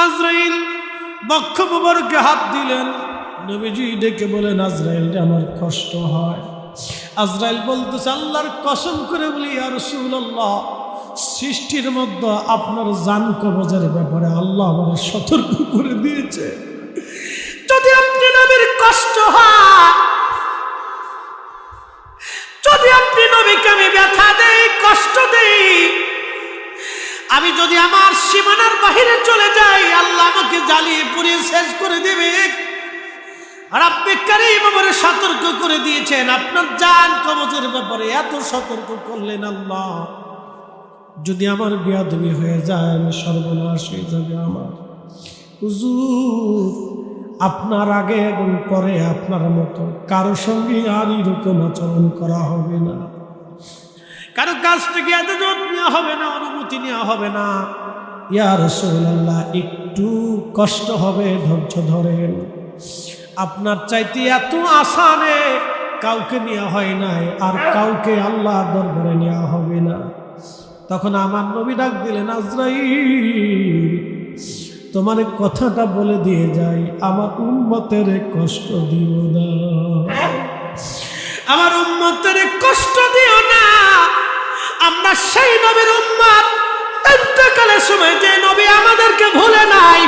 আজরাইল বক্ষ মোবারকে হাত দিলেন। নবীজি ডেকে বলেন, আজরাইল আমার কষ্ট হয়। আজরাইল বলতেছে, আল্লাহর কসম করে বলি ইয়া রাসূলুল্লাহ, সৃষ্টির মধ্যে আপনার জান কবজের ব্যাপারে আল্লাহ আমাদের সতর্ক করে দিয়েছে। যদি আপনি নবীর কষ্ট হয়, যদি আপনি নবীকে আমি ব্যথা দেই, কষ্ট দেই, আমি যদি আমার সীমানার বাহিরে চলে যাই, আল্লাহ আমাকে জ্বালিয়ে পুড়িয়ে শেষ করে দেবে। আর আপনি কারীম আমারে সতর্ক করে দিয়েছেন, আপনার জান কবজের ব্যাপারে এত সতর্ক করলেন আল্লাহ, যদি আমার বেয়াদবি হয়ে যায় আমি সর্বনাশ হয়ে যাবে আমার। হুজুর, আপনার আগে এবং পরে আপনার মতো কারো সঙ্গে আর এরকম আচরণ করা হবে না, কারো কাছ থেকে এত যত্ন নেওয়া হবে না, অনুমতি নেওয়া হবে না। ইয়া রাসূলুল্লাহ, একটু কষ্ট হবে, ধৈর্য ধরেন। আপনার চাইতে এত আসানে কাউকে নেওয়া হয় নাই, আর কাউকে আল্লাহর দরবারে নেওয়া হবে না। তখন আমার নবী ডাক দিলেন, আজরাইল তোমার কথাটা বলে দিয়ে যাই, আমার উম্মতের কষ্ট দিও না, আমার উম্মতের কষ্ট দিও না। আমরা সেই নবীর উম্মত, ইন্তেকালের সময় যে নবী আমাদেরকে ভুলে নাই,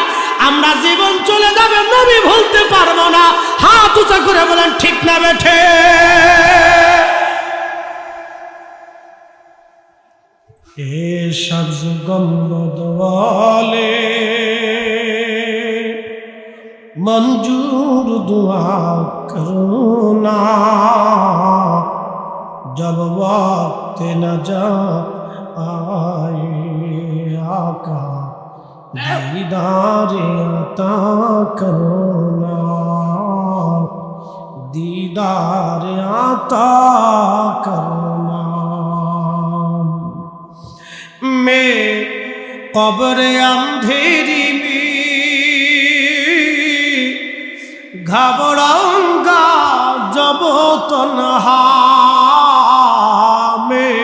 আমরা জীবন চলে যাবে নবী ভুলতে পারবো না। হাত উঁচা করে বলেন ঠিক না বেঠে? এ সবজ গম্বদ ওয়ালে मंजूर दुआ करूना, जब वक्त न जा आए आका दीदार अता करूना, दीदार अता करूना। मैं कब्र अंधेरी घबराऊंगा जब तन्हा में,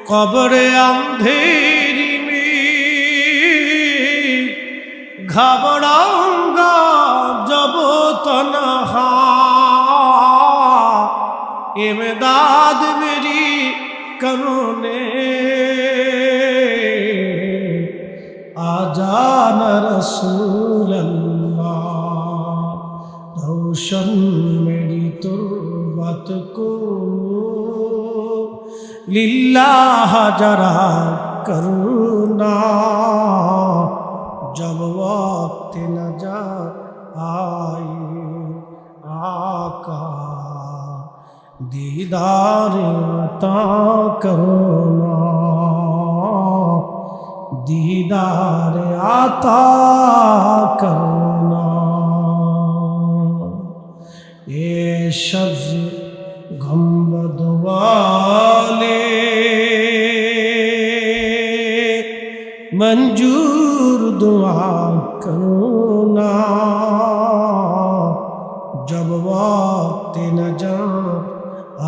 कब्र अंधेरी में घबराऊंगा जब तन्हा, इमदाद मेरी करोने आ जाना रसूल अल्लाह, रोशन मेरी तुर्बत को लिल्लाह जरा करूना, जब वक्त न जा आए आका दीदार अता करूना, दीदार अता करूना। ये सब्ज गंबद वाले मंजूर दुआ करूना, जब वक्त न जा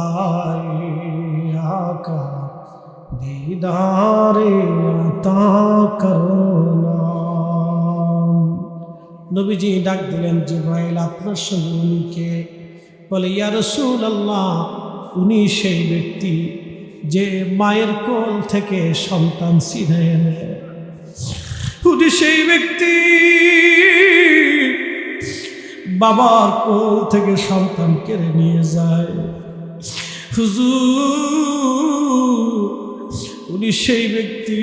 आए आका दीदारे अता करूना। নবীজি ডাক দিলেন, জিবরাইল আপনার সঙ্গে উনিকে? বলে, ইয়া রাসূলুল্লাহ, উনি সেই ব্যক্তি যে মায়ের কোল থেকে সন্তান ছিনিয়ে নেয়, উনি সেই ব্যক্তি বাবার কোল থেকে সন্তান কেড়ে নিয়ে যায়। হুজুর, উনি সেই ব্যক্তি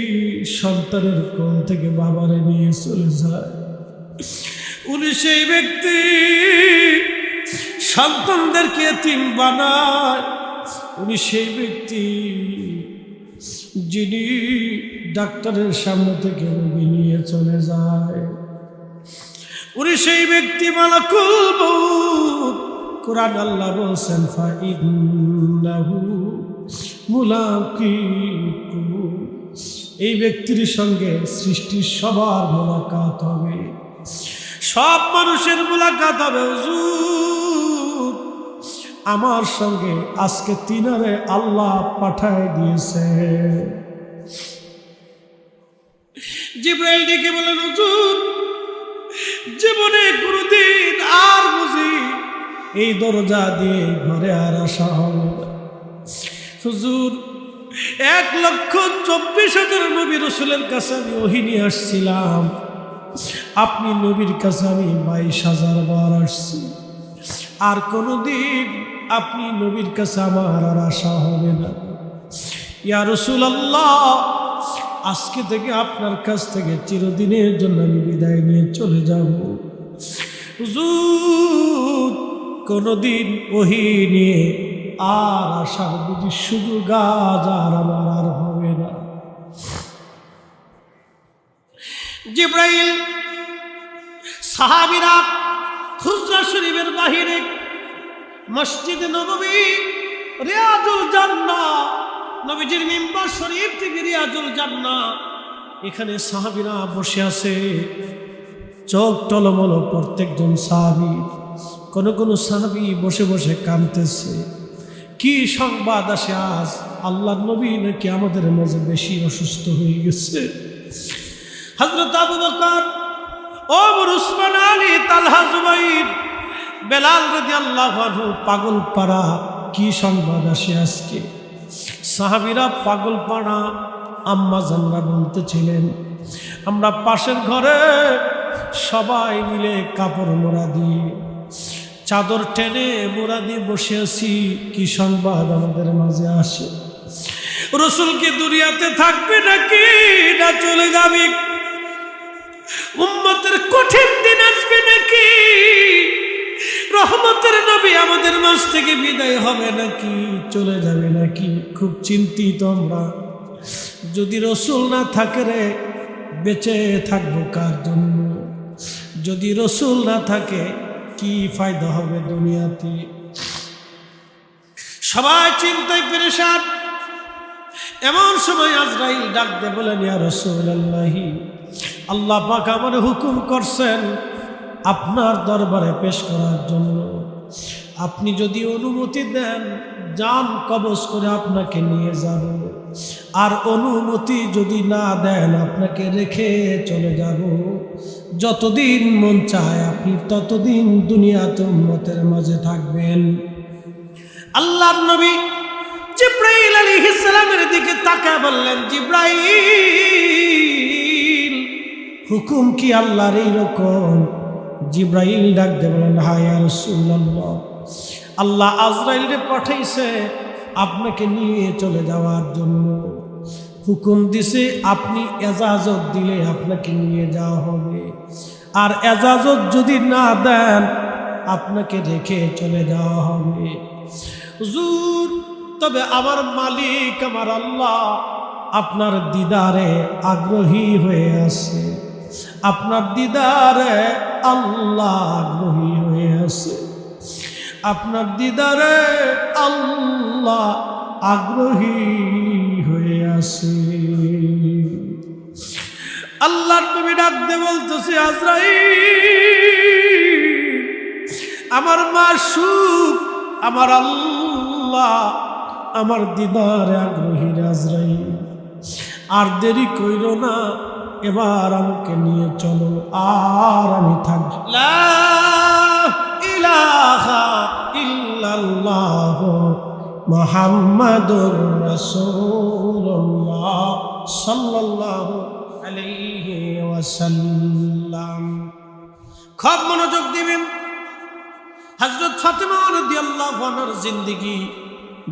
সন্তানের কোল থেকে বাবারে নিয়ে চলে যায়। উনি সেই ব্যক্তি সন্তানদেরকে এতিম বানায়। উনি সেই ব্যক্তি যিনি ডাক্তারের সামনে থেকে রোগী নিয়ে চলে যায়। উনি সেই ব্যক্তি মালাকুল মউত। কুরআন আল্লাহ বলছেন, ফাইন্নাহু মুলাকিকুম, এই ব্যক্তির সঙ্গে সৃষ্টির সবার মুলাকাত হবে, সব মানুষের মুলাকাত হবে। হুজুর, আমার সঙ্গে আজকে তিনারে আল্লাহ পাঠায় দিয়েছে। জিবরাইল ডেকে বলেন, হুজুর কোনদিন আর বুঝি এই দরজা দিয়ে ঘরে আর আসা হবে না। হুজুর 1,24,000 নবী রাসূলের কাছে আমি ওহী নিয়ে আসছিলাম, আপনি নবীর কাছে আমি 22,000 বার আসছি, আর কোনদিন আপনি নবীর কাছে আমার আর আসা হবে না। ইয়া রাসূলুল্লাহ, আজকে থেকে আপনার কাছ থেকে চিরদিনের জন্য আমি বিদায় নিয়ে চলে যাব। হুজুর কোনদিন ওহী নিয়ে আর আসার বুঝি সুযোগ আজ আর আমার আর হবে না। জিবরাইল সাহাবীরা হুজরা শরীফের বাহিরে মসজিদে নববী রিয়াজুল জান্নাহ, নবীজির মিম্বার শরীফ থেকে রিয়াজুল জান্নাহ, এখানে সাহাবীরা বসে আছে, চোখ টলমল প্রত্যেকজন সাহাবী। কোন কোন সাহাবী বসে বসে কাঁদতেছে। কি সংবাদ আসে আজ? আল্লাহর নবী নাকি আমাদের মাঝে বেশি অসুস্থ হয়ে গেছে। হযরত আবু বকর, ওমর, উসমান, আলী, তালহা, জুবাইর, বেলাল রাদিয়াল্লাহু আনহু পাগল পাড়া। কি সংবাদ আসে আজকে? সাহাবীরা পাগল পাড়া। আম্মা জানরা বলতেছিলেন, আমরা পাশের ঘরে সবাই মিলে কাপড় মোড়া দিয়ে, চাদর টেনে মোড়া দিয়ে বসে আছি। কি সংবাদ আমাদের মাঝে আসে? রাসূল কি দুনিয়াতে থাকবে নাকি না চলে যাবে? উম্মতের কঠিন দিন আসবে নাকি? রহমতের নবী আমাদের মাঝ থেকে বিদায় হবে নাকি চলে যাবে নাকি? খুব চিন্তিত আমরা। যদি রাসূল না থাকে রে, বেঁচে থাকবো কার জন্য? যদি রাসূল না থাকে কি ফায়দা হবে দুনিয়াতে? সবাই চিন্তায় পেরেশান। এমন সময় আজরাইল ডাক দিয়ে বলেন, ইয়া রাসূলুল্লাহ, আল্লাহ পাক আমারে হুকুম করছেন আপনার দরবারে পেশ করার জন্য। আপনি যদি অনুমতি দেন, জান কবজ করে আপনাকে নিয়ে যাব, আর অনুমতি যদি না দেন, আপনাকে রেখে চলে যাব। যতদিন মন চায় আপনি ততদিন দুনিয়াতে উম্মতের মাঝে থাকবেন। আল্লাহর নবী জিবরাইল আলাইহিস সালামের দিকে তাকায় বললেন, জিবরাইল, হুকুম কি আল্লাহর এইরকম? জিবরাইল ডাক দিয়ে বলেন, হ্যাঁ ইয়া রাসূলুল্লাহ, আল্লাহ আজরাইলকে পাঠাইছে আপনাকে নিয়ে চলে যাওয়ার জন্য। হুকুম দিছে আপনি এজাজত দিলে আপনাকে নিয়ে যাওয়া হবে, আর এজাজত যদি না দেন আপনাকে রেখে চলে যাওয়া হবে। হুজুর, তবে আমার মালিক আমার আল্লাহ আপনার দিদারে আগ্রহী হয়ে আছে। আপনার দিদারে আল্লাহ আগ্রহী হয়ে আছে। আপনার দিদারে আল্লাহ আগ্রহী হয়ে আছে। আল্লাহর নবী ডাক দিয়ে বলতেছে, আজরাইল, আমার মাশূক আমার আল্লাহ আমার দিদারে আগ্রহী। আজরাইল, আর দেরি কইরো না, এবার আমাকে নিয়ে চলো, আর আমি থাকবো। লা ইলাহা ইল্লাল্লাহ মুহাম্মাদুর রাসূলুল্লাহ সাল্লাল্লাহু আলাইহি ওয়াসাল্লাম। খুব মনোযোগ দিবেন। হযরত ফাতেমা রাদিয়াল্লাহু আনহার জিন্দেগি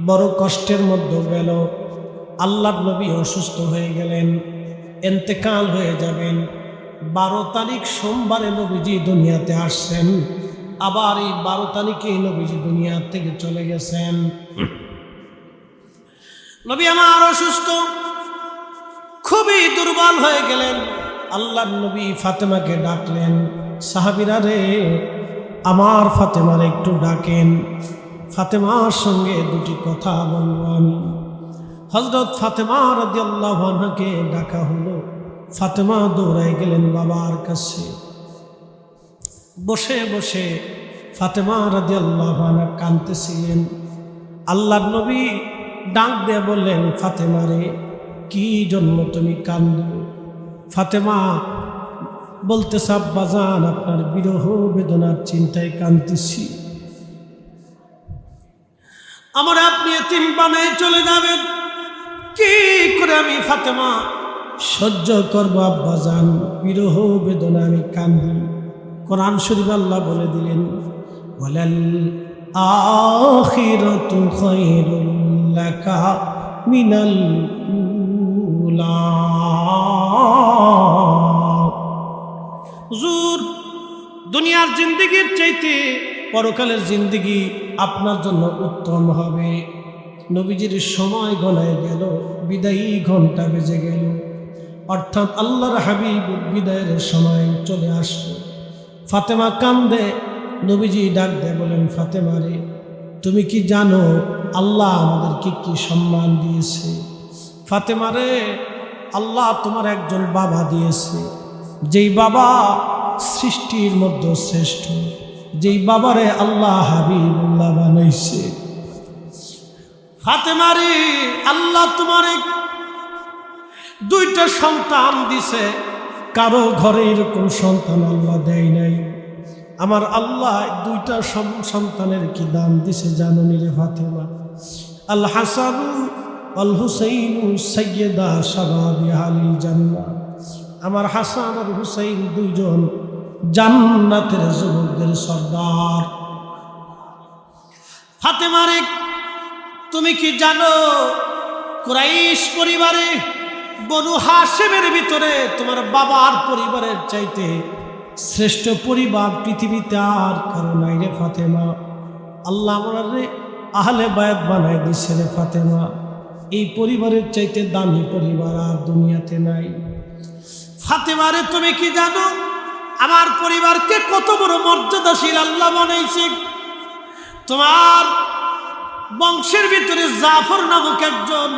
বড় কষ্টের মধ্যে গেল। আল্লাহর নবী অসুস্থ হয়ে গেলেন, ইন্তেকাল হয়ে যাবেন। 12 তারিখ সোমবারে নবীজি দুনিয়াতে আসছেন। আবার এই 12 তারিখে নবীজি দুনিয়া থেকে চলে গেছেন। নবী আমার অসুস্থ, খুবই দুর্বল হয়ে গেলেন। আল্লাহর নবী ফাতেমাকে ডাকলেন, সাহাবীরা রে, আমার ফাতেমার একটু ডাকেন, ফাতেমার সঙ্গে দুটি কথা বলবো আমি। হযরত ফাতেমা রাদিয়াল্লাহু আনহাকে ডাকা হলো। ফাতেমা দৌড়ায় গেলেন বাবার কাছে। বসে বসে ফাতেমা রাদিয়াল্লাহু আনহা কাঁদতেছিলেন। আল্লাহর নবী ডাক দিয়ে বললেন, ফাতেমা রে, কি জন্য তুমি কাঁদো? ফাতেমা বলতেছে আব্বাজান আপনার বিরহ বেদনার চিন্তায় কাঁদতেছি, আমার আপনি এতিম বানায় চলে যাবেন, কি করে আমি ফাতেমা সহ্য করবো আব্বাজান, বিরহ বেদনা আমি কান্দি। কোরআন শরীফ আল্লাহ বলে দিলেন ওয়ালাল আখিরাতু খায়রুল লাকা মিনাল উলা। হুজুর দুনিয়ার জিন্দেগির চাইতে পরকালের জিন্দেগি আপনার জন্য উত্তম হবে। নবীজির সময় গণায় গেল, বিদায়ী ঘন্টা বেজে গেল, অর্থাৎ আল্লাহর হাবিব বিদায়ের সময় চলে আসলো। ফাতেমা কান্দে, নবীজি ডাক দেয় বলেন ফাতেমা রে, তুমি কি জানো আল্লাহ আমাদেরকে কি সম্মান দিয়েছে? ফাতেমা রে, আল্লাহ তোমার একজন বাবা দিয়েছে, যেই বাবা সৃষ্টির মধ্যে শ্রেষ্ঠ, যেই বাবারে আল্লাহ হাবিবুল্লাহ বানাইছে। ফাতেমা রে, আল্লাহ তোমার দুইটা সন্তান দিছে, কারো ঘরে এরকম সন্তান আল্লাহ দেয় নাই। আমার আল্লাহ দুইটা সন্তানের কি দাম দিছে জানো নি রে ফাতেমা? আল হাসানু আল হুসাইনু সাইয়্যিদা শাবাবি আহলিল জান্নাহ। আমার হাসান আর হুসাইন দুইজন জান্নাতের যুবকদের সর্দার। ফাতেমা রে, তুমি কি জানো কুরাইশ পরিবারে বনু হাশিমের ভিতরে তোমার বাবার পরিবারের চাইতে শ্রেষ্ঠ পরিবার পৃথিবীতে আর কারো নাই রে ফাতেমা। আল্লাহ আমার রে আহলে বায়াত বানাই দিছে রে ফাতেমা, এই পরিবারের চাইতে দামি পরিবার আর দুনিয়াতে নাই। ফাতেমা রে, তুমি কি জানো আমার পরিবারকে কত বড় মর্যাদাশীল আল্লাহ বানাইছে? তোমার বংশের ভিতরে জাফর নামক একজন,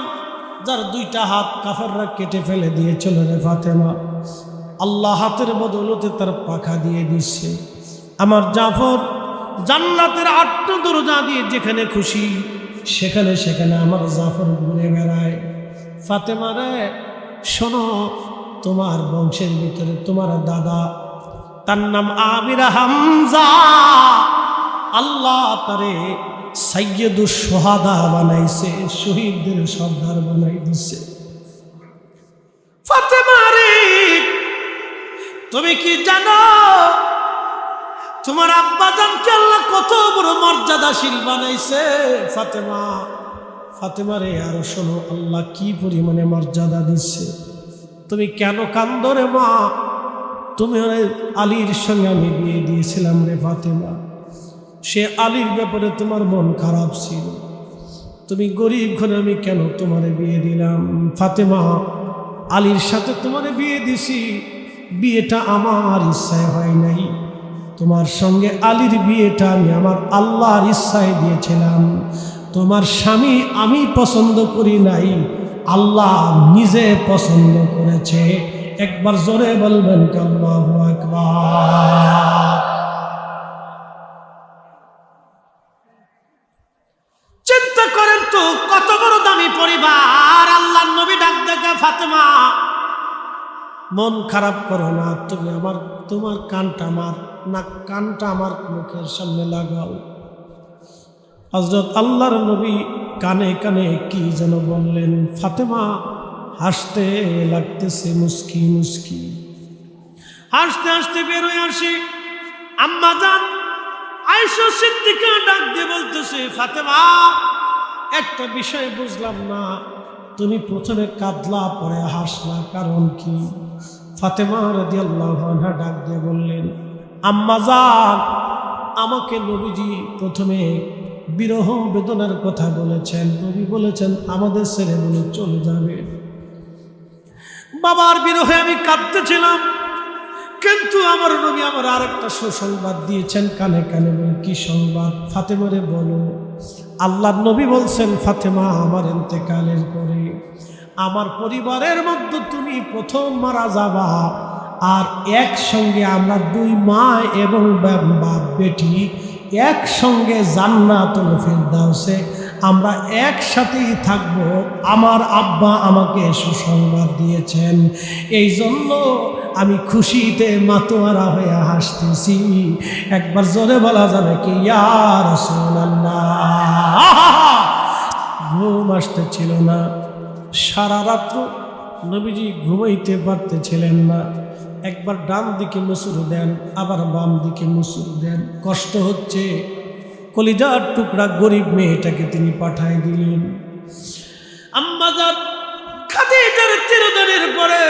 যার দুইটা হাত কাফেররা কেটে ফেলে দিয়েছিল রে ফাতেমা, আল্লাহ হাতের বদৌলতে তার পাখা দিয়ে দিচ্ছে। আমার জাফর জান্নাতের 8টা দরজা দিয়ে যেখানে খুশি সেখানে সেখানে আমার জাফর ঘুরে বেড়ায়। ফাতেমা রে শোনো, তোমার বংশের ভিতরে তোমার দাদা, তার নাম আমির হামজা, আল্লাহ তারে সাইয়্যিদুশ শুহাদা বানাইছে, শহীদদের সর্দার বানাই দিছে। ফাতেমা রে, তুমি কি জানো তোমার আব্বাজানকে আল্লাহ কত বড় মর্যাদাশীল বানাইছে? ফাতেমা, ফাতেমা রে আরো শোনো, আল্লাহ কি পরিমাণে মর্যাদা দিচ্ছে। তুমি কেন কান্দো রে মা? তুমি আলীর সঙ্গে আমি বিয়ে দিয়েছিলাম রে ফাতেমা, সে আলীর ব্যাপারে তোমার মন খারাপ ছিল, তুমি গরিব ঘরে, আমি কেন তোমারে বিয়ে দিলাম? ফাতেমা, আলীর সাথে তোমারে বিয়ে দিছি, বিয়েটা আমার ইচ্ছায় হয় নাই, তোমার সঙ্গে আলীর বিয়েটা আমি আমার আল্লাহর ইচ্ছায় দিয়েছিলাম। তোমার স্বামী আমি পছন্দ করি নাই, আল্লাহ নিজে পছন্দ করেছে। একবার জোরে বলবেন আল্লাহু আকবার। চিন্তা করেন তো কত বড় দামি পরিবার। আল্লাহর নবী ডাক দেখে, ফাতেমা মন খারাপ করো না, তুমি আমার তোমার কানটা আমার কানটা আমার মুখের সামনে লাগাও। হযরত আল্লাহর নবী কানে কানে কি যেন বললেন। ফাতেমা হাসতে লাগতেছে, মুস্কি মুস্কি হাসতে হাসতে বেরোয় আসে। আম্মা জান আয়েশা সিদ্দিকা ডাক দিয়ে বলতেছে, ফাতেমা একটা বিষয় বুঝলাম না, তুমি প্রথমে কাঁদলা পরে হাসলা, কারণ কি? ফাতেমা রাদিয়াল্লাহু আনহা ডাক দিয়ে বললেন, আম্মা জান আমাকে নবীজি প্রথমে বিরহ বেদনার কথা বলেছেন, নবী বলেছেন আমাদের ছেড়ে বলে চলে যাবে। বাবার বিরহে আমি কাঁদতেছিলাম, কিন্তু আমার নবী আমার আরেকটা সুসংবাদ দিয়েছেন কানে কানে। বলে কি সংবাদ? ফাতেমারে বলো। আল্লাহর নবী বলছেন, ফাতেমা আমার ইন্তেকালের পরে আমার পরিবারের মধ্যে তুমি প্রথম মারা যাবা, আর একসঙ্গে আমরা 2 মা এবং বাপ বেটি একসঙ্গে জান্নাতুল ফিরদাউসে আমরা একসাথেই থাকব। আমার আব্বা আমাকে সুসংবাদ দিয়েছেন, এই জন্য আমি খুশিতে মাতোয়ারা হয়ে হাসতেছি। একবার জোরে বলা যাবে কি ইয়া রাসূলুল্লাহ। ঘুম আসতেছিল না, সারা রাত্র নবীজি ঘুমাইতে পারতেছিলেন না। একবার ডান দিকে মুসুর দেন, আবার বাম দিকে মুসুর দেন, কষ্ট হচ্ছে। কলিজার টুকরা গরিব মেয়েটাকে তিনি পাঠাই দিলেন। আম্মা জান খাদিজার চিরদিনের পরে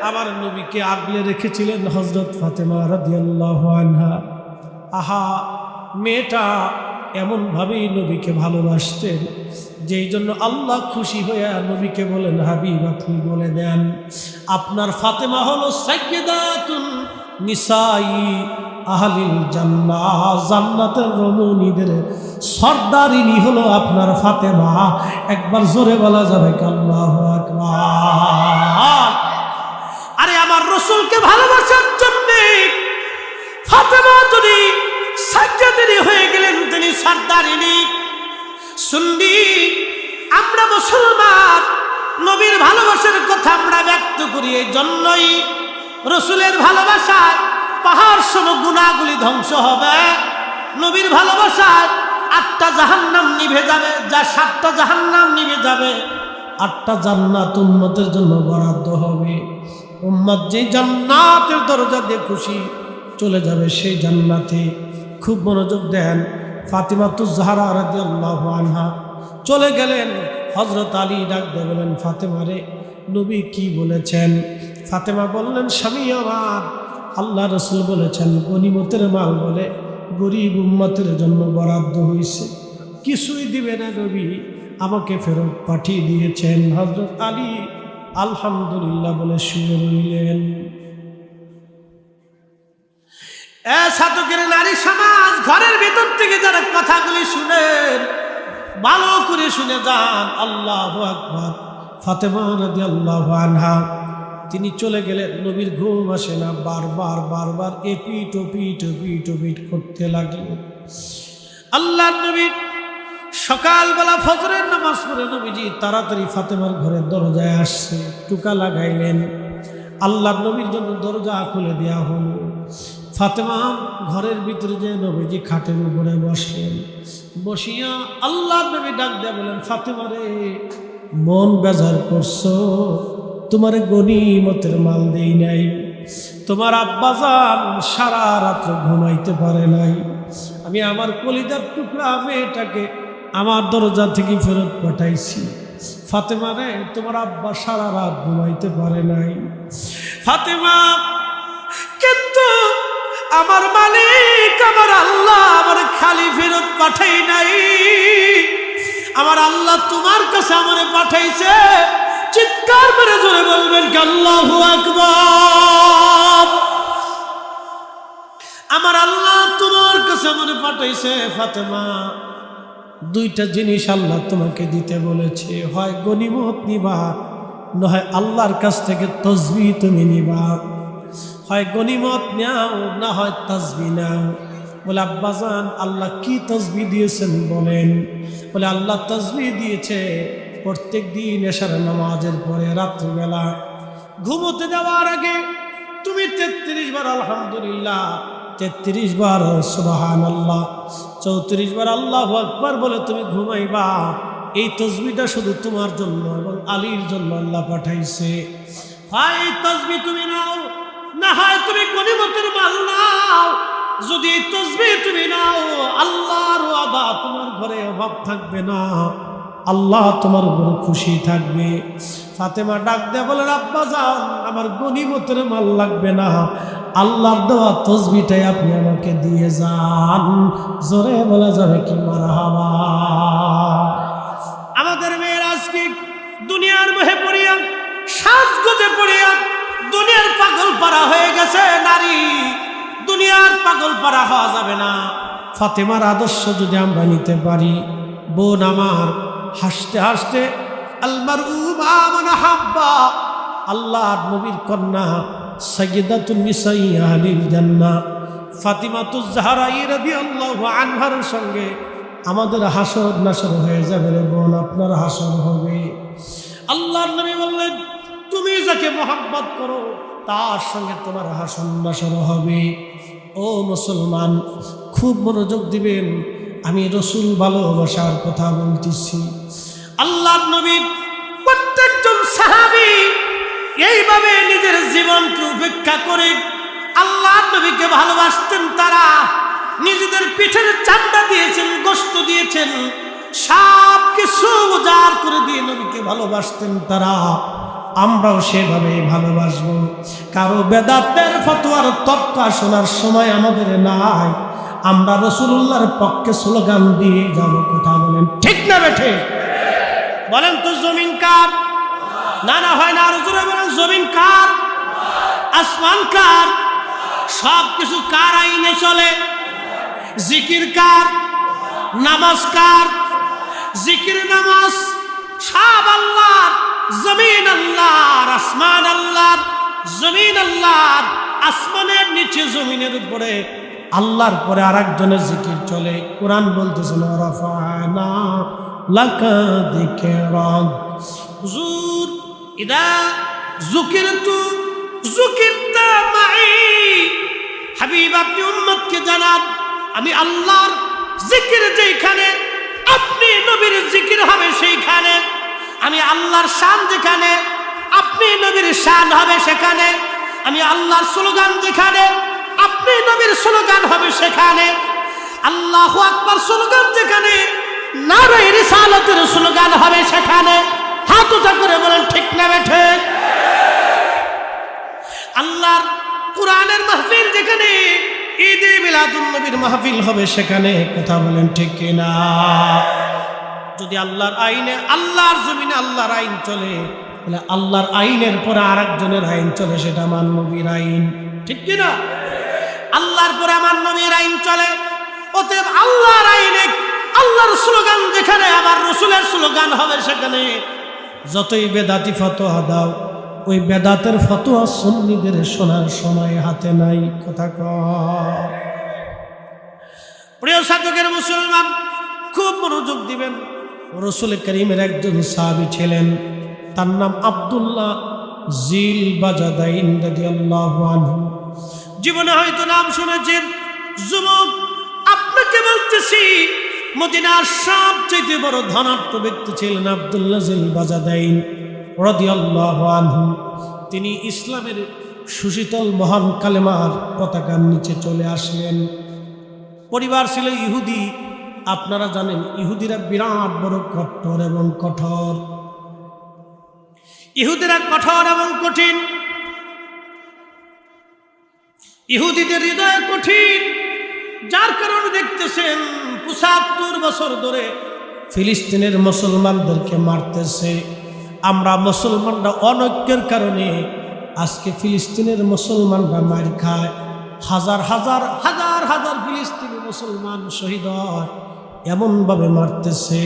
আমার নবীকে আগলে রেখেছিলেন হযরত ফাতেমা রাদিয়াল্লাহু আনহা। আহা, মেয়েটা এমনভাবেই নবীকে ভালোবাসতেন, যেই জন্য আল্লাহ খুশি হয়ে নবীকে বলেন, হাবিব আপনি বলে দেন আপনার ফাতেমা হলো সাইয়্যিদাতুন নিসাই আহলিল জান্নাহ, জান্নাতের রমণীদের সর্দারিনী হলো আপনার ফাতেমা। একবার জোরে বলা যাবে কি আল্লাহু আকবার। আরে আমার রাসূলকে ভালোবাসার জন্য ফাতেমা যদি সাজ্জাদিনী হয়ে গেলেন, তিনি সর্দারিনী। সুন্নি আমরা মুসলমান, নবীর ভালোবাসার কথা আমরা ব্যক্ত করি, এই জন্যই রাসূলের ভালোবাসায় পাহাড় সম গুনাহগুলি ধ্বংস হবে। নবীর ভালোবাসায় 8টা জাহান্নাম নিভে যাবে, যা 7টা জাহান্নাম নিভে যাবে, 8টা জান্নাত উম্মতের জন্য বরাদ্দ হবে। উম্মত যে জান্নাতের দরজা দিয়ে খুশি চলে যাবে সেই জান্নাতে। খুব মনোযোগ দেন। ফাতিমাতুজ জাহরা রাদিয়াল্লাহু আনহা চলে গেলেন। হযরত আলী ডাক দিয়ে বলেন, ফাতেমা রে, নবী কি বলেছেন? ফাতেমা বললেন, স্বামী আমার, আল্লাহ রাসূল বলেছেন গনিমতের মাল বলে গরিব উম্মতের জন্য বরাদ্দ হয়েছে, কিছুই দিবে না নবী, আমাকে ফেরত পাঠিয়ে দিয়েছেন। হযরত আলী আলহামদুলিল্লাহ বলে শুয়ে রইলেন। সাধকের নারী সমাজ, ঘরের ভিতর থেকে যারা কথাগুলি শুনেন ভালো করে শুনে যান। আল্লাহু আকবার। ফাতেমা রাদিয়াল্লাহু আনহা তিনি চলে গেলেন। নবীর ঘুম আসে না, বারবার বারবার এপিট ওপিট ওপিট ওপিট করতে লাগলেন। আল্লাহ নবী সকালবেলা ফজরের নামাজ পড়ে নবীজি তাড়াতাড়ি ফাতেমার ঘরের দরজায় আসছে, টুকা লাগাইলেন। আল্লাহ নবীর জন্য দরজা খুলে দেওয়া হলো। ফাতেমা ঘরের ভিতরে যে নবীজি খাটের উপরে বসলেন। বসিয়া আল্লাহ নবী ডাক দিয়ে বলেন, ফাতেমা রে, মন বেজার করছো, তোমারে গনিমতের মাল দেই নাই, তোমার আব্বাজান সারা রাত্র ঘুমাইতে পারে নাই, আমি আমার কলিজার টুকরা মেয়েটাকে আমার দরজা থেকে ফেরত পাঠাইছি। ফাতেমা রে, তোমার আব্বা সারা রাত ঘুমাইতে পারে নাই। ফাতেমা, কিন্তু আমার মালিক আমার আল্লাহ আমার খালি ফেরত পাঠাই নাই, আমার আল্লাহ তোমার কাছে আমারে পাঠাইছে। চিৎকার করে জোরে বলবেন কি আল্লাহু আকবার। আমার আল্লাহ তোমার কাছে আমারে পাঠাইছে। ফাতেমা, 2টা জিনিস আল্লাহ তোমাকে দিতে বলেছে, হয় গনিমত নিবা, নয় আল্লাহর কাছ থেকে তাসবিহ তুমি নিবা। হয় গনিমত নাও, না হয় তাসবিহ নাও। বলে, আব্বাজান আল্লাহ কি তাসবিহ দিয়েছেন বলেন? বলে, আল্লাহ তাসবিহ দিয়েছে প্রত্যেক দিন এশার নামাজের পরে রাত্রিবেলা ঘুমোতে যাওয়ার আগে তুমি 33 বার আলহামদুলিল্লাহ, 33 বার সুবহানাল্লাহ, 34 বার আল্লাহু আকবার বলে তুমি ঘুমাইবা। এই তাসবিহটা শুধু তোমার জন্য এবং আলীর জন্য আল্লাহ পাঠাইছে। হয় এই তাসবিহ তুমি নাও, না হয় তুমি গনিমতের মাল নাও। যদি এই তাসবিহ তুমি নাও, আল্লাহর ওয়াদা তোমার ঘরে অভাব থাকবে না, আল্লাহ তোমার উপর খুশি থাকবে। ফাতেমা ডাক দেয়া বলেন, আব্বাজান আমার গনিমতের মাল লাগবে না, আল্লাহর দেওয়া তাসবিহটাই আপনি আমাকে দিয়ে যান। জোরে বলা যাবে কি মারহাবা। আমাদের মেয়েরা আজকে দুনিয়ার মোহে পড়িয়া, সাজগোজে পড়িয়া দুনিয়ার পাগল পারা হয়ে গেছে। নারী দুনিয়ার পাগল পারা হওয়া যাবে না। ফাতেমার আদর্শ যদি আমরা নিতে পারি, বোন আমার, হাসতে হাসতে আলমারউ মা মান হাব্বা, আল্লাহর নবীর কন্যা সাইয়্যিদাতুন নিসাই আহলিল জান্নাহ ফাতিমাতুজ জাহরা রাদিয়াল্লাহু আনহার সঙ্গে আমাদের হাসর নাসর হয়ে যাবে রে বোন, আপনার হাসর হবে। আল্লাহর নবী বললেন, তুমি যাকে মোহাব্বত করো তার সঙ্গে তোমার হাসর নাসর হবে। ও মুসলমান, খুব মনোযোগ দিবেন, আমি রসুল ভালোবাসার কথা বলতেছি। আল্লাহর নবী প্রত্যেকজন সাহাবী এইভাবে নিজের জীবনকে উপেক্ষা করে আল্লাহর নবীকে ভালোবাসতেন। তারা নিজেদের পিঠের চামড়া দিয়েছেন, গোশত দিয়েছেন, সব কিছু উজাড় করে দিয়ে নবীকে ভালোবাসতেন তারা। আমরাও সেভাবে ভালোবাসবো। কারো বেদাতের ফতোয়ার তর্ক শোনার সময় আমাদের নাই। আমরা রাসূলুল্লাহর পক্ষে স্লোগান দিয়ে যাব। কথা বলেন ঠিক না বেঠে? বলেন তো জমিন কার? না না হয় না, আরো জোরে বলেন, জমিন কার? আসমান কার? সব কিছু কার আইনে চলে? জিকির কার? নামাজ কার? জিকির নামাজ সব আল্লাহর। জমিন আল্লাহর, আসমান আল্লাহর। জমিন আল্লাহর, আসমানের নিচে জমিনের উপরে আল্লাহর পরে আরেকজনের জিকির চলে। কোরআন বলতেছে রাফা'না লাকা যিকরাক। হুজুর ইদা যুকিরতু যুকিরতা মাই। হাবিব আপনি উম্মতকে জানান, আমি আল্লাহর জিকির যেখানে আপনি নবীর জিকির হবে সেইখানে। আমি আল্লাহর শান যেখানে আপনি নবীর শান হবে সেখানে। আমি আল্লাহর স্লোগান যেখানে আপনি নবীর স্লোগান হবে সেখানে। আল্লাহু আকবার স্লোগান যেখানে নারে রিসালাতের স্লোগান হবে সেখানে। হাত উঁচা করে বলেন ঠিক না বেঠে? আল্লাহর কোরআনের মাহফিল যেখানে ঈদে মিলাদুন নবীর মাহফিল হবে সেখানে। কথা বলেন ঠিক কিনা? যদি আল্লাহর আইনে, আল্লাহর জমিনে আল্লাহর আইন চলে, তাহলে আল্লাহর আইনের পরে আরেকজনের আইন চলে, সেটা আমার নবীর আইন। ঠিক কিনা? আল্লাহর পরে আমার নবীর আইন চলে। অতএব আল্লাহর আইনে আল্লাহর স্লোগান যেখানে আমার রসুলের স্লোগান হবে সেখানে। যতই বেদাতি ফতোয়া দাও, ওই বেদাতের ফতোয়া সুন্নিদের শোনার সময় হাতে নাই। কথা কয়। প্রিয় সাধকের মুসলমান, খুব মনোযোগ দিবেন। রসুল করিমের একজন সাহাবী ছিলেন, তার নাম আব্দুল্লাহ জিল বাজাদাইন রাদিয়াল্লাহু আনহু। জীবনে হয়তো নাম শুনেছেন। যুবক, আপনাকে বলতেছি, মদিনার সবচেয়ে বড় ধনাঢ্য ব্যক্তি ছিলেন আব্দুল্লাহ জিল বাজাদাইন রাদিয়াল্লাহু আনহু। তিনি ইসলামের সুশীতল মহান কালেমার পতাকার নিচে চলে আসলেন। পরিবার ছিল ইহুদি। আপনারা জানেন ইহুদিরা বিরাট বড় কঠোর এবং কঠোর। ইহুদিরা কঠোর এবং কঠিন। ইহুদিদের হৃদয় কঠিন, যার কারণে দেখতেছেন ৭৫ বছর ধরে ফিলিস্তিনের মুসলমানদেরকে মারতেছে। আমরা মুসলমানরা অনৈক্যের কারণে আজকে ফিলিস্তিনের মুসলমানরা মার খায়। হাজার হাজার হাজার হাজার ফিলিস্তিনি মুসলমান শহীদ হয়, এমনভাবে মারতেছে,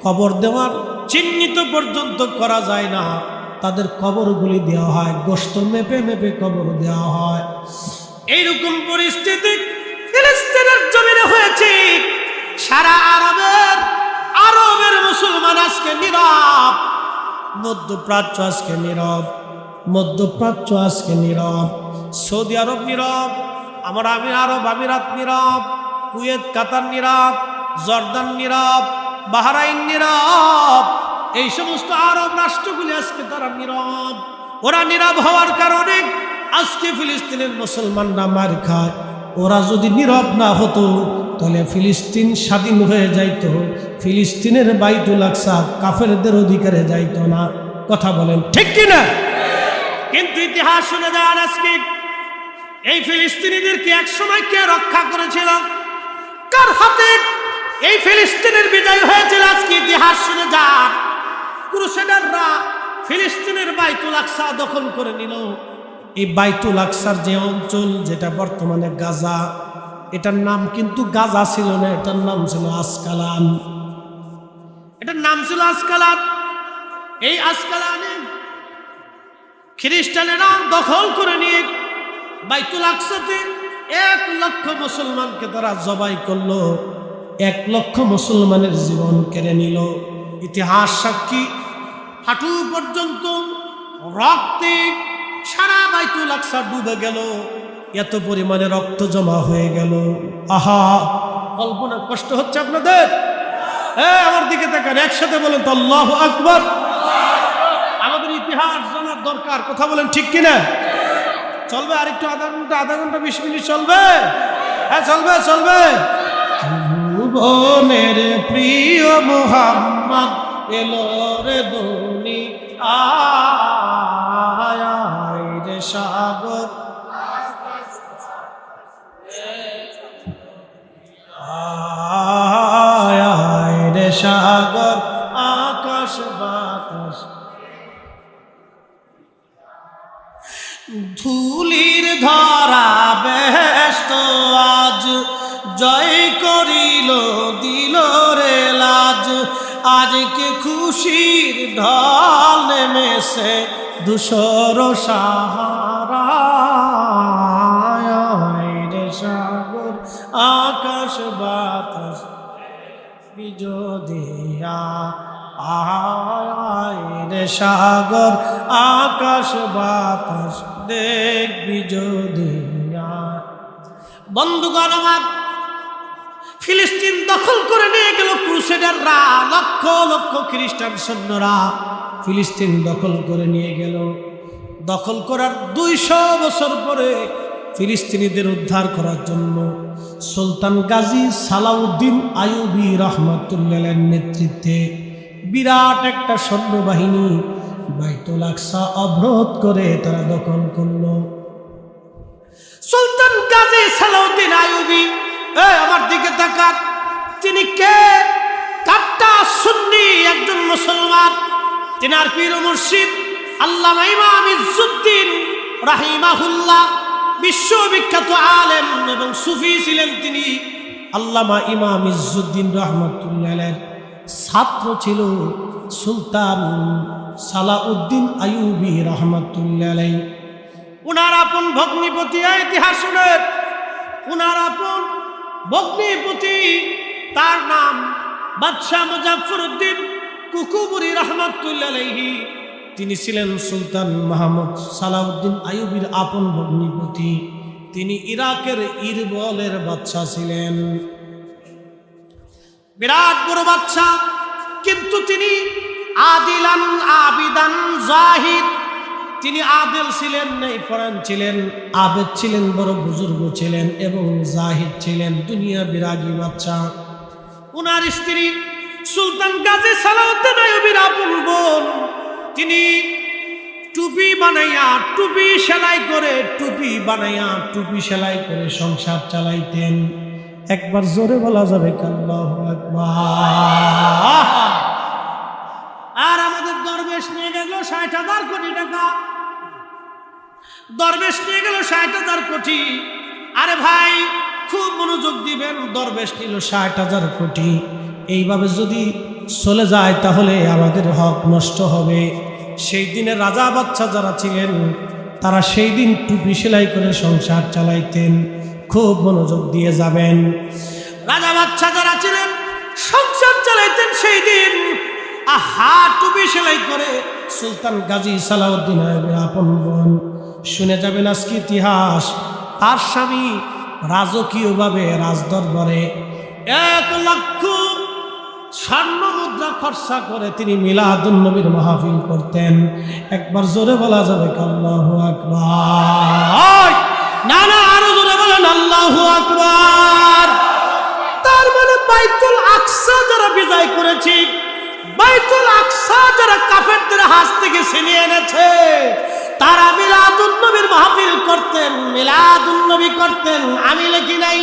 কবর দেওয়ার চিহ্নিত পর্যন্ত করা যায় না। তাদের কবরগুলি দেওয়া হয়, গোশত মেপে মেপে কবর দেওয়া হয়। এইরকম পরিস্থিতি ফিলিস্তিনের জমিনে হয়েছে। সারা আরবের মুসলমান আজকে নীরব। মধ্যপ্রাচ্য আজকে নীরব। মধ্যপ্রাচ্য আজকে নীরব। সৌদি আরব নীরব। আমার আরব আমিরাত নীরব। কুয়েত কাতার নীরব। জর্দান নীরব। বাহরাইন নীরব। এই সমস্ত আরব রাষ্ট্রগুলি আজকে তারা নীরব। ওরা নীরব হওয়ার কারণে আজকে ফিলিস্তিনের মুসলমানরা মার খায়। ওরা যদি নীরব না হতো তাহলে ফিলিস্তিন স্বাধীন হয়ে যাইত। ফিলিস্তিনের বাইতুল আকসা কাফেরদের অধিকারে যাইত না। কথা বলেন ঠিক কিনা? কিন্তু ইতিহাস শুনে যান, আজকে এই ফিলিস্তিনিদেরকে একসময় কে রক্ষা করেছিল? কার হাতে এই ফিলিস্তিনের বিজয় হয়েছিল? আজকে ইতিহাস শুনে যান। ক্রুসেডাররা ফিলিস্তিনের বাইতুল আকসা দখল করে নিল। এই বাইতুল আকসার যে অঞ্চল, যেটা বর্তমানে গাজা, এটার নাম কিন্তু গাজা ছিল না, এটার নাম ছিল আসকালান। এটার নাম ছিল আসকালান। এই আসকালানে খ্রিস্টানেরা দখল করে নিয়ে বাইতুল আকসাতে 1 লক্ষ মুসলমানকে তারা জবাই করলো। 1,00,000 মুসলমানের জীবন কেড়ে নিল। ইতিহাস সাক্ষী, হাঁটু পর্যন্ত রক্তে সারা বাইতুল আকসা ডুবে গেল, এত পরিমাণে রক্ত জমা হয়ে গেল। আহা, কল্পনা কষ্ট হচ্ছে আপনাদের? আমার দিকে তাকান, একসাথে বলেন তো আল্লাহু আকবার। আমাদের ইতিহাস জানার দরকার, কথা বলেন ঠিক কিনা? চলবে আরেকটু আধা ঘন্টা 20 মিনিট চলবে? হ্যাঁ চলবে চলবে। ভুবনের প্রিয় মুহাম্মদ এলো রে দুনিয়ায় রে সাগর, আয় রে সাগর আকাশ বাতাস, ধুলির ধরা বেহেশত আজ জয় করিল দিল রে লাজ, আজকে খুশির ঢল নেমেছে ধূসর সাহারায় রে সাগর আকাশ বাতাস বিজদিয়া, আয় রে সাগর আকাশ বাতাস দেখবি যদিয়া। বন্ধুগণ আমার, ফিলিস্তিন দখল করে নিয়ে গেল ক্রুসেডাররা, লক্ষ লক্ষ খ্রিস্টান সৈন্যরা ফিলিস্তিন দখল করে নিয়ে গেল। দখল করার 200 বছর পরে ফিলিস্তিনিদের উদ্ধার করার জন্য সুলতান গাজী সালাউদ্দিন আইয়ুবী রাহমাতুল্লাহর নেতৃত্বে বিরাট একটা সৈন্যবাহিনী বাইতুল আকসা অবরোধ করে তারা দখল করল। সুলতান গাজী সালাউদ্দিন আইয়ুবী, আমার দিকে তাকান, তিনি কে? কাট্টা সুন্নি একজন মুসলমান। তিনার পীর ও মুর্শিদ আল্লামা ইমাম ইজ্জুদ্দিন রাহিমাহুল্লাহ, বিশ্ববিখ্যাত আলেম এবং সুফি ছিলেন তিনি। আল্লামা ইমাম ইজ্জুদ্দিন রাহমাতুল্লাহর ছাত্র ছিল সুলতান সালাউদ্দিন আইয়ুবী রাহমাতুল্লাহ। উনার আপন ভগ্নিপতি, ইতিহাস শুনেন, উনার আপন ভগ্নিপতি, তার নাম বাদশাহ মুজাফফরউদ্দিন কুকুবুরি রাহমাতুল্লাহ। তিনি ছিলেন সুলতান মাহমুদ সালাউদ্দিন আইয়ুবীর আপন ভগ্নিপতি। তিনি ইরাকের ইরবলের বাদশাহ ছিলেন, বিরাট বড় বাদশাহ, কিন্তু তিনি আদিলান আবিদান জাহিদ। তিনি আদিল ছিলেন, নেইপরায়ণ ছিলেন, আবেদ ছিলেন, বড় বুজুর্গ ছিলেন এবং জাহিদ ছিলেন, দুনিয়া বিরাগী বাদশাহ। উনার স্ত্রী সুলতান গাজী সালাউদ্দিন আইয়ুবীর আপন বোন, তিনি টুপি বানাইয়া টুপি সেলাই করে সংসার চালাইতেন। একবার জোরে বলা যাবে আল্লাহু আকবার। আর আমাদের দরবেশ নিয়ে গেল 60,000 কোটি টাকা, দরবেশ নিয়ে গেল 60,000 কোটি। আরে ভাই, খুব মনোযোগ দিবেন, দরবেশ নিল 60,000 কোটি। এইভাবে যদি চলে যায় তাহলে আমাদের হক নষ্ট হবে। সেই দিনে রাজা বাদশা যারা ছিলেন তারা সেই দিন টুপি সেলাই করে সংসার চালাইতেন। খুব মনোযোগ দিয়ে যাবেন। রাজা বাদশা যারা ছিলেন সংসার চালাইতেন সেই দিন, আহা, টুপি সেলাই করে। সুলতান গাজী সালাউদ্দিন আইয়ুবীর আপন বোন, শুনে যাবেন আজকে ইতিহাস, তার স্বামী রাজকীয়ভাবে রাজদরবারে 1 লক্ষ স্বর্ণ মুদ্রা খরচা করে তিনি মিলাদুন নবীর মাহফিল করতেন। একবার জোরে বলা যাবে আল্লাহু আকবার। না না, আরো জোরে বলেন আল্লাহু আকবার। তার মানে বাইতুল আকসা যারা বিজয় করেছে, বাইতুল আকসা যারা কাফেরদের হাত থেকে ছিনিয়ে এনেছে, তারা মিলাদুন নবীর মাহফিল করতেন, মিলাদুন নবী করতেন। আমি লিখি নাই,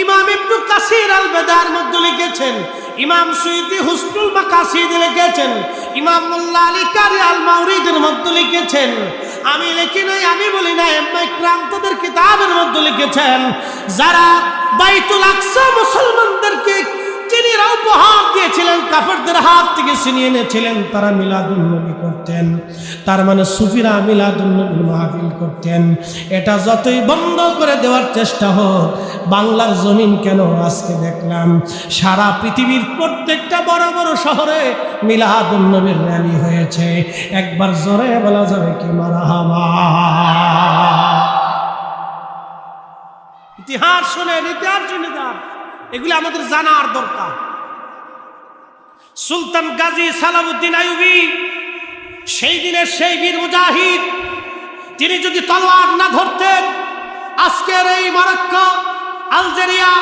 ইমাম ইবনে কাসির আল বেদার মধ্যে লিখেছেন, ইমাম সুয়ুতি হুসনুল মাকাসিদ লিখেছেন, ইমাম মোল্লা আলী কারি আল মাওরিদের মধ্যে লিখেছেন। আমি লিখি নাই, আমি বলি না, ইমাম ইকরাম তাদের কিতাবের মধ্যে লিখেছেন। যারা বাইতুল আকসা মুসলমানদেরকে চিনিরা উপহার দিয়েছিলেন, কাফেরদের হাত থেকে ছিনিয়ে এনেছিলেন, তারা মিলাদুন নবী করতেন। তার মানে সুফিরা মিলাদুন নবীর মাহফিল করতেন। এটা যতই বন্ধ করে দেওয়ার চেষ্টা হোক, বাংলার জমিন কেন আজকে দেখলাম সারা পৃথিবীর প্রত্যেকটা বড় বড় শহরে মিলাদুন নবীর র্যালি হয়েছে। একবার জোরে বলা যাবে কি মারহাবা। ইতিহাস শুনেন, ইতিহাস শুনে যান, এগুলি আমাদের জানার দরকার। সুলতান গাজী সালাউদ্দিন আইয়ুবী, সেই দিনের সেই বীর মুজাহিদ, তিনি যদি তলোয়ার না ধরতেন, আজকের এই Morocco, Algeria,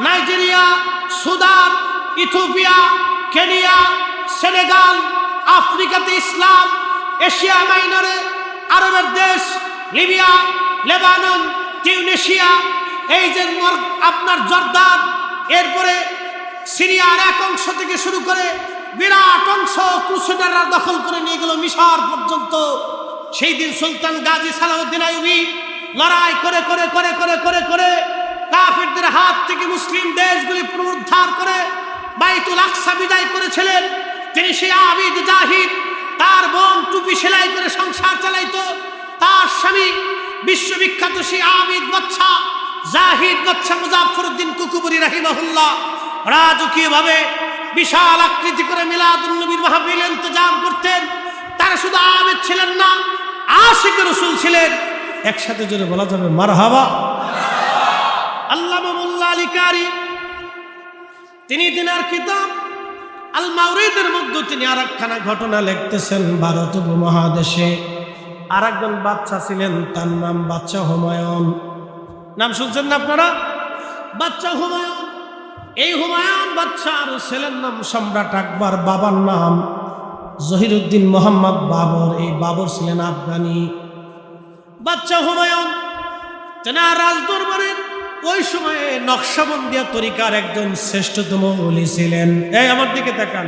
Nigeria, Sudan, Ethiopia, Kenya, Senegal, আফ্রিকাতে ইসলাম, এশিয়া মাইনরে আরবের দেশ, লিবিয়া, লেবানন, টিউনিশিয়া, এই যে আপনার জর্দান, এরপরে সিরিয়ার এক অংশ থেকে শুরু করে বিরাট অংশ ক্রুসেডাররা দখল করে নিয়ে গেল মিশর পর্যন্ত। সেই দিন সুলতান গাজী সালাউদ্দিন আইয়ুবী লড়াই করে করে করে করে করে করে কাফিরদের হাত থেকে মুসলিম দেশগুলি পুনরুদ্ধার করে বাইতুল আকসা বিজয় করেছিলেন। তিনি সেই আবিদ জাহিদ, তার বোন টুপি সেলাই করে সংসার চালাইতো, তার স্বামী বিশ্ববিখ্যাত সেই আবিদ বাচ্চা জাহিদ বাচ্চা মুজাফফরউদ্দিন কুকুবুরি রাহিমাহুল্লাহ রাজকীয়ভাবে বিশাল আকৃতি করে মিলাদুন নবীর মাহফিল ইন্তজাম করতেন। তারা শুধু আবেদ ছিলেন না, আশিক রাসূল ছিলেন। একসাথে জোরে বলা যাবে মারহাবা। আল্লামা মোল্লা আলী কারি, তিনি তিনার কিতাব আল মাওরিদের মধ্যে তিনি আরেকখানা ঘটনা লিখতেছেন। ভারত উপমহাদেশে আরেকজন বাচ্চা ছিলেন, তার নাম বাচ্চা হুমায়ুন। নাম শুনছেন না আপনারা? বাচ্চা হুমায়ুন। এই হুমায়ুন বাচ্চার ছেলের নাম সম্রাট আকবর, বাবার নাম জহিরুদ্দিন মোহাম্মদ বাবর। এই বাবর ছিলেন আফগানি। বাচ্চা হুমায়ুন তেনার রাজদরবারের ওই সময়ে নকশবন্দিয়া তরিকার একজন শ্রেষ্ঠতম ওলি ছিলেন। এই আমার দিকে তাকান,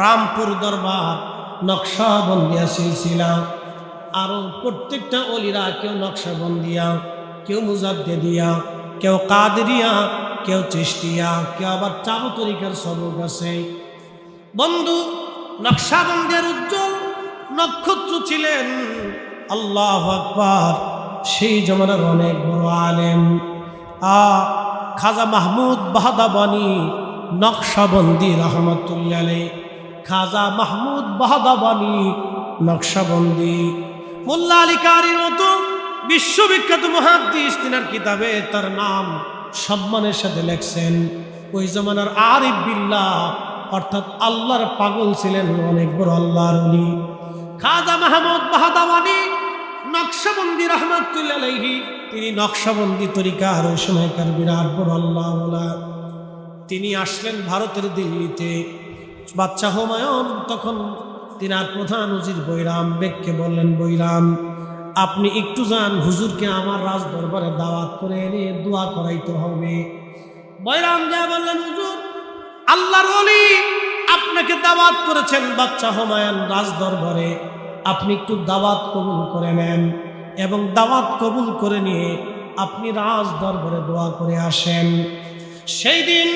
রামপুর দরবার, নকশবন্দিয়া সিলসিলা, আরো প্রত্যেকটা ওলিরা কেউ নকশবন্দিয়া, কেউ মুজাদ্দিদিয়া, কেউ কাদেরিয়া, কেউ চিশতিয়া, কেউ আবার চারু তরিকার সবক আছে। বন্ধু, নকশবন্দিয়ার উজ্জ্বল নক্ষত্র ছিলেন আল্লাহু আকবার সেই জমানার অনেক বড় আলেম খাজা মাহমুদ বাহাদাবানি নকশবন্দি রহমতুল্লাহ আলাইহি। খাজা মাহমুদ বাহাদাবানি নকশবন্দি। মোল্লা আলী কারির মতো বিশ্ববিখ্যাত মুহাদ্দিস তিনার কিতাবে তার নাম সম্মানের সাথে লেখছেন। ওই জমানার আরিফ বিল্লাহ অর্থাৎ আল্লাহর পাগল ছিলেন, অনেক বড় আল্লাহর ওলি খাজা মাহমুদ বাহাদাবানি নকশবন্দি রহমতুল্লাহ আলাইহি। তিনি নকশবন্দি তরিকার ওই সময়কার বিরাট বড় আল্লাহ ওয়ালা। তিনি আসলেন ভারতের দিল্লিতে। বাচ্চা হুমায়ুন তখন তিনার প্রধান উজির বৈরাম বেগকে বললেন, বৈরাম আপনি একটু যান, হুজুরকে আমার রাজ দরবারে দাওয়াত করে এনে দোয়া করাইতে হবে। বৈরাম যা বললেন, হুজুর আল্লাহর ওলি আপনাকে দাওয়াত করেছেন বাচ্চা হুমায়ুন রাজ দরবারে, আপনি একটু দাওয়াত কবুল করে নেন এবং দাওয়াত কবুল করে নিয়ে আপনি রাজ দরবারে দোয়া করে আসেন। সেই দিন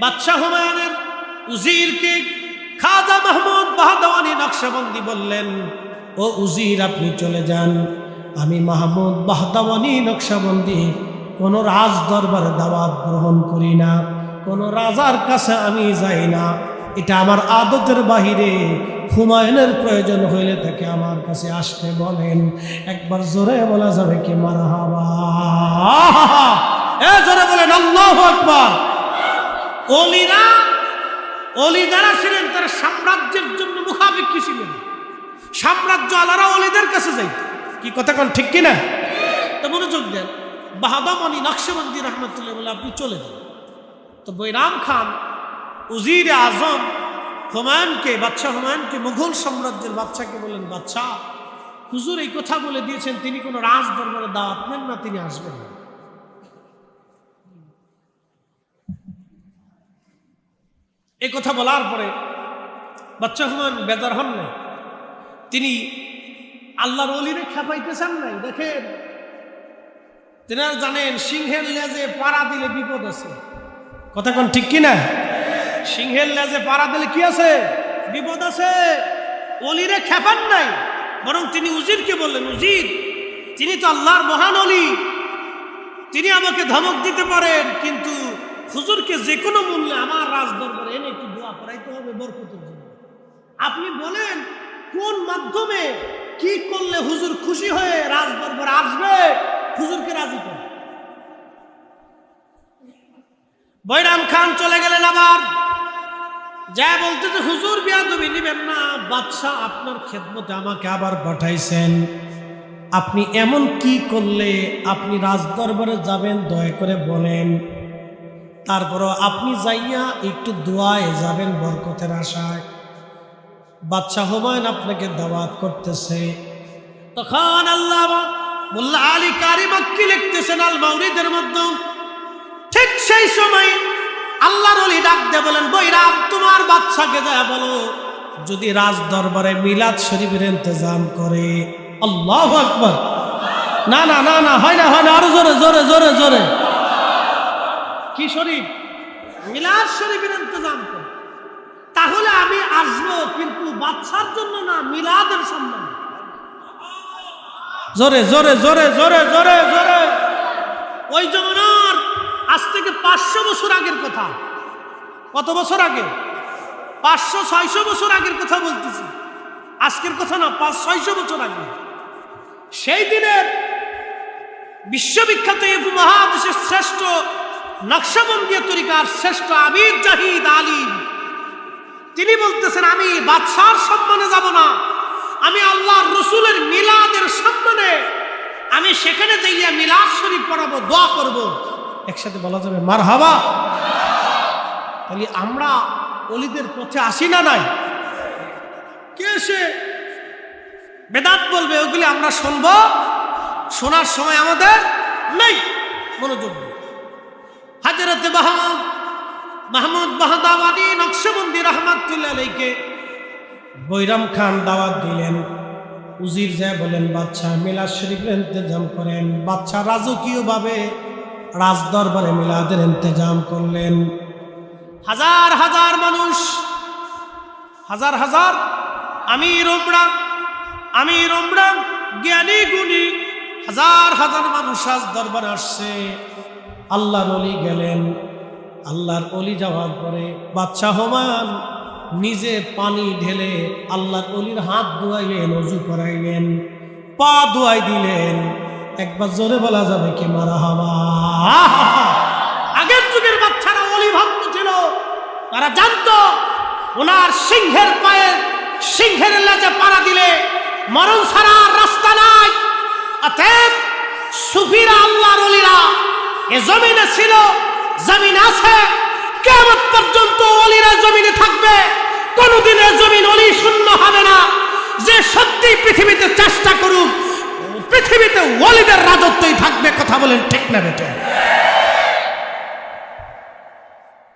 বাদশাহ হুমায়ুনের উজিরকে খাজা মাহমুদ বাহাদাওয়ানি নকশবন্দি বললেন, ও উজির আপনি চলে যান, আমি মাহমুদ বাহাদাওয়ানি নকশবন্দি কোনো রাজ দরবারে দাওয়াত গ্রহণ করি না, কোনো রাজার কাছে আমি যাই না, এটা আমার আদতের বাহিরে। হুমায়ুনের প্রয়োজন হইলে তাকে আমার কাছে আসতে বলেন। একবার জোরে বলা যাবে কি মারহাবা? জোরে বলেন আল্লাহু আকবার। অলি যারা ছিলেন তারা সাম্রাজ্যের জন্য মুখাপেক্ষী ছিলেন। সাম্রাজ্য আলারা অলিদের কাছে যাইত। কি কথা কোন ঠিক কিনা? তো মনোযোগ দেন। বাহাদাওয়ানি নকশবন্দি রহমতুল্লাহ বলে আপনি চলে যান। তো বৈরাম খান উজির আজম হুমায়ুনকে, বাদশাহ হুমায়ুনকে, মুঘল সাম্রাজ্যের বাদশাকে বললেন, বাদশাহ হুজুর এই কথা বলে দিয়েছেন তিনি কোনো রাজ দরবারে দাওয়াত নেন না, তিনি আসবেন না। এই কথা বলার পরে বাদশাহ হুমায়ুন বেজার হন নাই, তিনি আল্লাহর ওলিরে খেপাইতেছেন নাই। দেখেন তেনারা জানেন সিংহের লেজে পাড়া দিলে বিপদ আছে। কথা কোন ঠিক কিনা? সিংহের লেজে পাড়া দিলে কি আছে? বিপদ আছে। অলিরে খেপান নাই, বরং তিনি উজিরকে বললেন, উজির, তিনি তো আল্লাহর মহান ওলি, তিনি আমাকে ধমক দিতে পারেন, কিন্তু হুজুরকে যে কোনো মূল্যে আমার রাজ দরবারে এনে একটু দোয়া করাইতে হবে বরকতের জন্য। আপনি বলেন কোন মাধ্যমে কি করলে হুজুর খুশি হয়ে রাজ দরবারে আসবে, হুজুরকে রাজি করে। বৈরাম খান চলে গেলেন, আবার যা বলতে যে হুজুর বিয়াদবি নিবেন না, বাদশাহ আপনার খেদমতে আমাকে আবার পাঠাইছেন, আপনি এমন কি করলে আপনি রাজদরবারে যাবেন দয়া করে বলেন, তারপরও আপনি যাইয়া একটু দোয়ায় যাবেন বরকতের আশায়। বাদশাহ হুমায়ুন আপনাকে দাওয়াত করতেছে। তখন আল্লাহ মোল্লা আলী কারি মাক্কি লিখতেছেন আল মাউরিদের মধ্যে, ঠিক সেই সময় আল্লাহর ওলি ডাক দিয়ে বলেন, বৈরাম তোমার বাদশাকে যা বলো যদি রাজ দরবারে মিলাদ শরীফের ইন্তজাম করে। আল্লাহু আকবার। না না না না, হয় না হয় না, আরো জোরে জোরে জোরে জোরে। কি শরীফ? মিলাদ শরীফের ইন্তজাম করে। তাহলে আমি আসবো, কিন্তু বাদশার জন্য না, মিলাদের সম্মান। জোরে জোরে জোরে জোরে জোরে জোরে। ওই জমানার আজ থেকে 500 বছর আগের কথা। কত বছর আগে? 500-600 বছর আগের কথা বলতেছি, আজকের কথা না, 500-600 বছর আগে। সেই দিনের বিশ্ববিখ্যাত উপমহাদেশের শ্রেষ্ঠ নকশবন্দিয়া তরিকার শ্রেষ্ঠ আবিদ জাহিদ আলিম, তিনি বলতেছেন, আমি বাদশার সম্মানে যাব না, আমি আল্লাহর রসুলের মিলাদের সম্মানে আমি সেখানে যাইয়া মিলাদ শরীফ পড়াবো, দোয়া করব। একসাথে বলা যাবে মারহাবা। তাহলে আমরা ওলিদের পথে আসি না নাই? কে সে বেদাত বলবে, ওগুলি আমরা শুনবো, শোনার সময় আমাদের নেই, মনোযোগ। হযরত মাহমুদ বাহদাওয়ানি নকশবন্দি রাহমাতুল্লাহ আলাইহিকে বৈরাম খান দাওয়াত দিলেন। উজির যায় বলেন, বাদশাহ মিলাদ শরীফের ইন্তজাম করেন। বাদশাহ রাজকীয়ভাবে রাজ দরবারে মিলাদের ইন্তজাম করলেন। হাজার হাজার মানুষ, হাজার হাজার আমির উমরা জ্ঞানী গুণী হাজার হাজার মানুষ রাজ দরবারে আসছে। আল্লাহর ওলি গেলেন। আল্লাহর ওলি যাওয়ার পরে বাদশাহ হুমায়ুন নিজে পানি ঢেলে আল্লাহর ওলির হাত ধোয়াইলেন, ওযু করাইলেন, পা ধোয়াই দিলেন। একবার জোরে বলা যাবে কি মারহাবা। আগের যুগের বাচ্চারা ওলি ভক্ত ছিল, তারা জানতো ওনার সিংহের পায়ে সিংহের লেজে পাড়া দিলে মরণ ছাড়া রাস্তা নাই। অতএব সুফিরা আল্লাহর ওলিরা এ জমিনে ছিল, জমিন আছে, কিয়ামত পর্যন্ত ওলিরা জমিনে থাকবে, কোনদিন জমিন ওলি শূন্য হবে না। যে সত্যি পৃথিবীতে চেষ্টা করুক, পৃথিবীতে ওলিদের রাজত্বই থাকবে। কথা বলেন ঠিক না বেটা?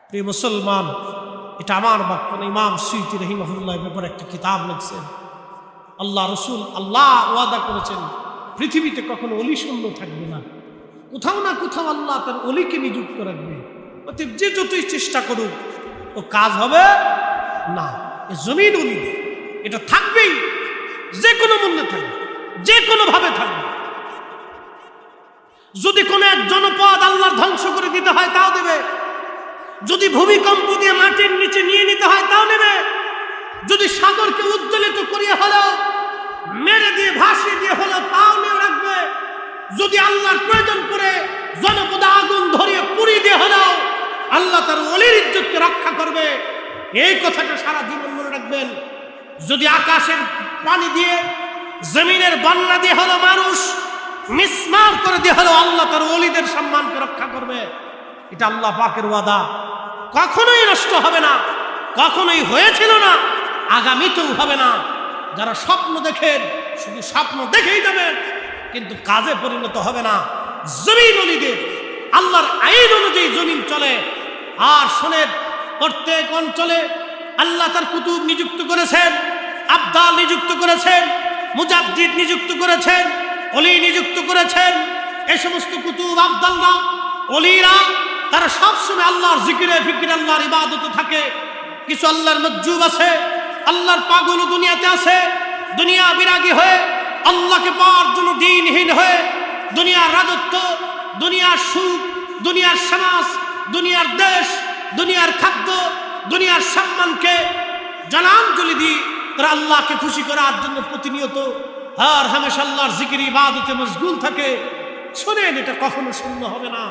প্রিয় মুসলমান, এটা আমার বাক্য না, ইমাম সুয়ুতি রাহিমাহুল্লাহ ব্যাপারে একটা কিতাব লিখছেন। আল্লাহ রসুল আল্লাহ ওয়াদা করেছেন পৃথিবীতে কখনো অলি শূন্য থাকবে না, কোথাও না কোথাও আল্লাহ তার অলিকে নিযুক্ত রাখবে। অতএব যে যতই চেষ্টা করুক ও কাজ হবে না। এ জমিন অলি, এটা থাকবেই, যে কোনো মূল্যে থাকবে, যে কোনো ভাবে থাকবে। যদি কোনো এক জনপদ আল্লাহর ধ্বংস করে দিতে হয় তাও দেবে, যদি ভূমিকম্প দিয়ে মাটির নিচে নিয়ে নিতে হয় তাও নেবে, যদি সাগরকে উজ্জ্বলিত করিয়ে হলো, মেরে দিয়ে ভাসিয়ে দিয়ে হলো তাও নিয়ে রাখবে, যদি আল্লাহর প্রয়োজন করে জনপদে আগুন ধরিয়ে পুড়িয়ে দিয়ে হলো আল্লাহ তার ওলির ইজ্জতকে রক্ষা করবে। এই কথাটা সারা জীবন মনে রাখবেন। যদি আকাশের পানি দিয়ে জমিনের বন্যা দিয়ে হলো মানুষ মিসমার করে দিয়ে হলো আল্লাহ তার ওলিদের সম্মানকে রক্ষা করবে। এটা আল্লাহ পাকের ওয়াদা, কখনোই নষ্ট হবে না, কখনোই হয়েছিল না, আগামীতেও হবে না। যারা স্বপ্ন দেখেন শুধু স্বপ্ন দেখেই যাবেন, কিন্তু কাজে পরিণত হবে না। জমিন ওলিদের আল্লাহর আইন অনুযায়ী জমিন চলে। আর শোনেন, প্রত্যেক অঞ্চলে আল্লাহ তার কুতুব নিযুক্ত করেছেন, আবদাল নিযুক্ত করেছেন, মুজাদ্দিদ নিযুক্ত করেছেন, ওলি নিযুক্ত করেছেন। এই সমস্ত কুতুব আবদালরা ওলিরা তারা সবসময় আল্লাহর জিকিরে ফিকিরে আল্লাহর ইবাদতে থাকে। কিছু আল্লাহর মজ্জুব আছে, আল্লাহর পাগল দুনিয়াতে আছে, দুনিয়া বিরাগী হয়ে, আল্লাহকে পাওয়ার জন্য দিনহীন হয়ে, দুনিয়ার রাজত্ব, দুনিয়ার সুখ, দুনিয়ার সমাজ, দুনিয়ার দেশ, দুনিয়ার খাদ্য, দুনিয়ার সম্মানকে জলাঞ্জলি দিয়ে তারা আল্লাহকে খুশি করার জন্য প্রতিনিয়ত আর হামেশা আল্লাহর জিকির ইবাদতে মশগুল থাকে। শোনেন, এটা কখনো শূন্য হবে না।